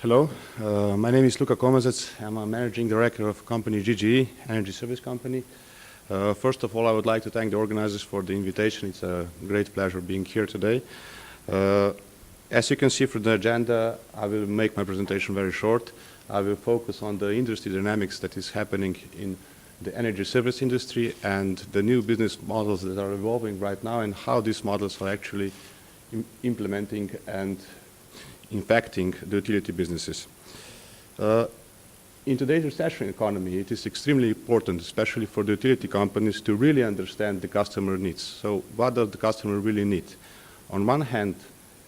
Hello, my name is Luka Komazec. I'm a managing director of company GGE, energy service company. First of all, I would like to thank the organizers for the invitation. It's a great pleasure being here today. As you can see from the agenda, I will make my presentation very short. I will focus on the industry dynamics that is happening in the energy service industry and the new business models that are evolving right now and how these models are actually implementing and impacting the utility businesses. In today's recession economy, it is extremely important, especially for the utility companies, to really understand the customer needs. So what does the customer really need? On one hand,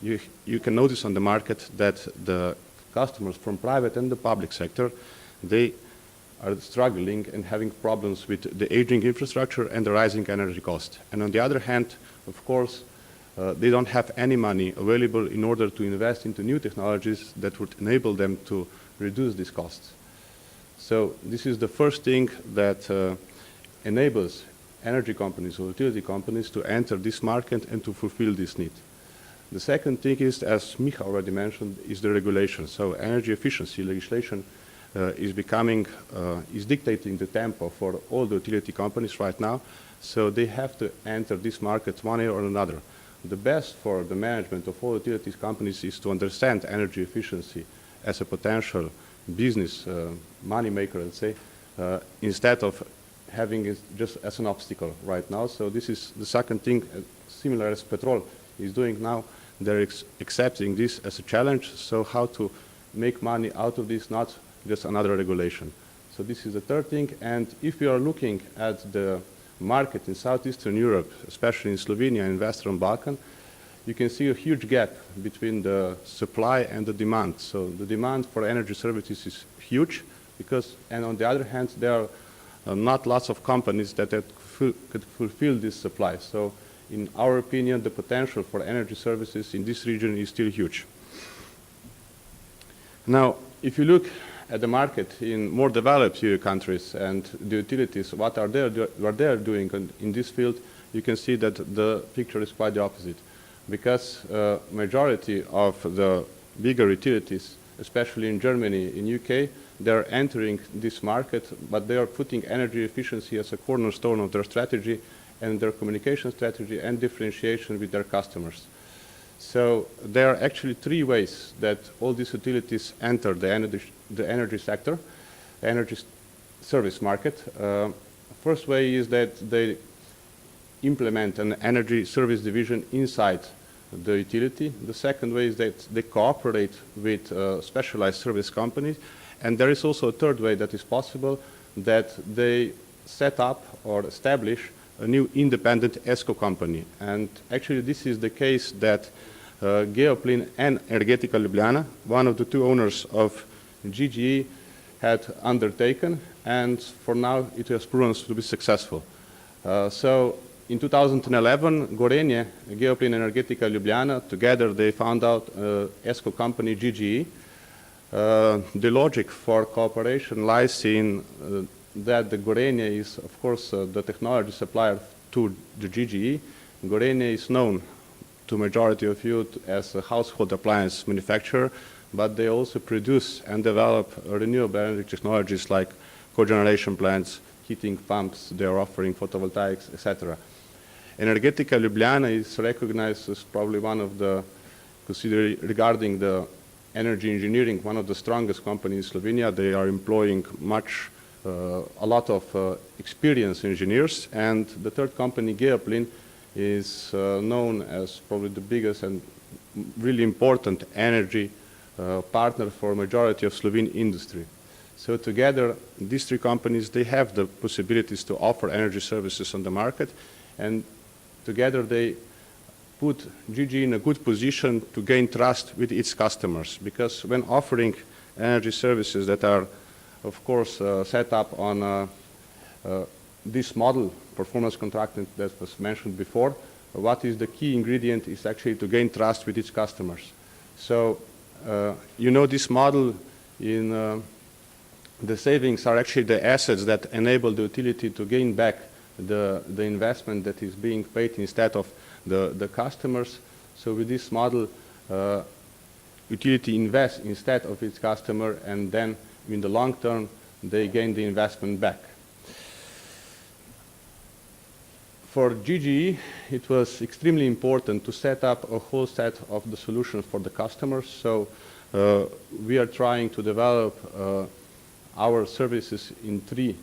you can notice on the market that the customers from private and the public sector, they are struggling and having problems with the aging infrastructure and the rising energy cost. And on the other hand, of course, they don't have any money available in order to invest into new technologies that would enable them to reduce these costs. So this is the first thing that enables energy companies or utility companies to enter this market and to fulfill this need. The second thing is, as Micha already mentioned, is the regulation. So energy efficiency legislation is dictating the tempo for all the utility companies right now. So they have to enter this market one way or another. The best for the management of all utilities companies is to understand energy efficiency as a potential business money maker, let's say, instead of having it just as an obstacle right now. So this is the second thing, similar as Petrol is doing now. They're accepting this as a challenge. So how to make money out of this, not just another regulation. So this is the third thing. And if you are looking at the market in Southeastern Europe, especially in Slovenia and Western Balkan, you can see a huge gap between the supply and the demand. So the demand for energy services is huge and on the other hand, there are not lots of companies that could fulfill this supply. So in our opinion, the potential for energy services in this region is still huge. Now, if you look at the market in more developed countries and the utilities, what they're doing in this field, you can see that the picture is quite the opposite. Because majority of the bigger utilities, especially in Germany, in UK, they're entering this market, but they are putting energy efficiency as a cornerstone of their strategy and their communication strategy and differentiation with their customers. So there are actually three ways that all these utilities enter the energy sector, the energy service market. First way is that they implement an energy service division inside the utility. The second way is that they cooperate with specialized service companies. And there is also a third way that is possible, that they set up or establish a new independent ESCO company. And actually this is the case that Geoplin and Energetika Ljubljana, one of the two owners of GGE, had undertaken, and for now it has proven to be successful. So in 2011, Gorenje, Geoplin and Energetika Ljubljana, together they found out ESCO company GGE. The logic for cooperation lies in that the Gorenje is, of course, the technology supplier to the GGE. Gorenje is known to majority of you as a household appliance manufacturer, but they also produce and develop renewable energy technologies like cogeneration plants, heating pumps, they are offering photovoltaics, etc. Energetika Ljubljana is recognized as probably one of the, regarding the energy engineering, one of the strongest companies in Slovenia. They are employing a lot of experienced engineers. And the third company, Geoplin, is known as probably the biggest and really important energy partner for a majority of Slovene industry. So together, these three companies, they have the possibilities to offer energy services on the market, and together they put GGE in a good position to gain trust with its customers, because when offering energy services that are, of course, set up on this model, performance contract that was mentioned before, what is the key ingredient is actually to gain trust with its customers. So, you know, this model in the savings are actually the assets that enable the utility to gain back the investment that is being paid instead of the customers. So with this model, utility invests instead of its customer, and then in the long term they gain the investment back. For GGE, it was extremely important to set up a whole set of the solutions for the customers. So we are trying to develop our services in three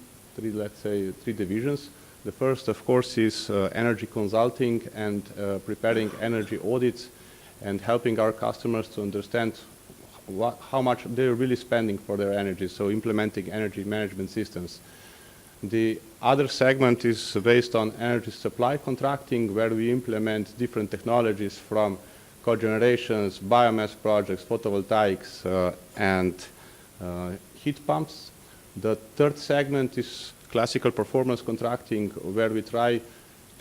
divisions. The first, of course, is energy consulting and preparing energy audits and helping our customers to understand how much they're really spending for their energy, so implementing energy management systems. The other segment is based on energy supply contracting, where we implement different technologies from cogenerations, biomass projects, photovoltaics, and heat pumps. The third segment is classical performance contracting, where we try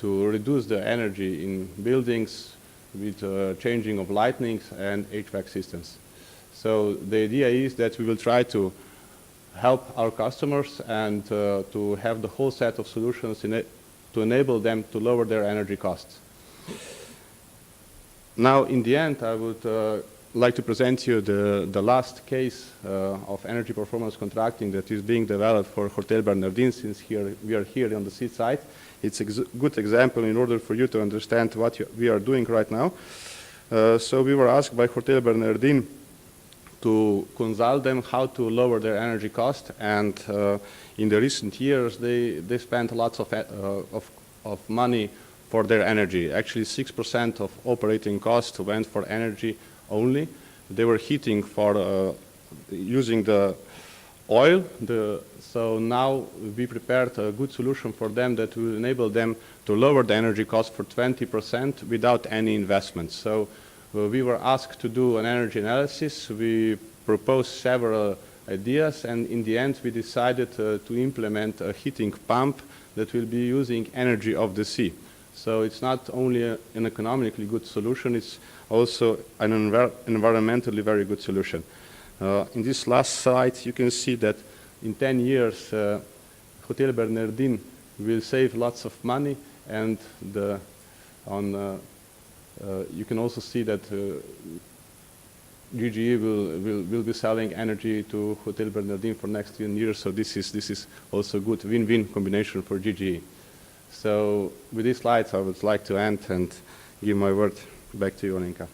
to reduce the energy in buildings with changing of lightnings and HVAC systems. So the idea is that we will try to help our customers and to have the whole set of solutions to enable them to lower their energy costs. Now, in the end, I would like to present you the last case of energy performance contracting that is being developed for Hotel Bernardin, since we are here on the seaside. It's a good example in order for you to understand what we are doing right now. So we were asked by Hotel Bernardin to consult them how to lower their energy cost, and in the recent years they spent lots of money for their energy. Actually 6% of operating costs went for energy only. They were heating for using the oil, so now we prepared a good solution for them that will enable them to lower the energy cost for 20% without any investment. So we were asked to do an energy analysis. We proposed several ideas, and in the end we decided to implement a heating pump that will be using energy of the sea. So it's not only an economically good solution, it's also an environmentally very good solution. In this last slide you can see that in 10 years Hotel Bernardin will save lots of money, and you can also see that GGE will be selling energy to Hotel Bernardin for next 10 years, so this is also a good win-win combination for GGE. So with these slides I would like to end and give my word back to you, Olenka.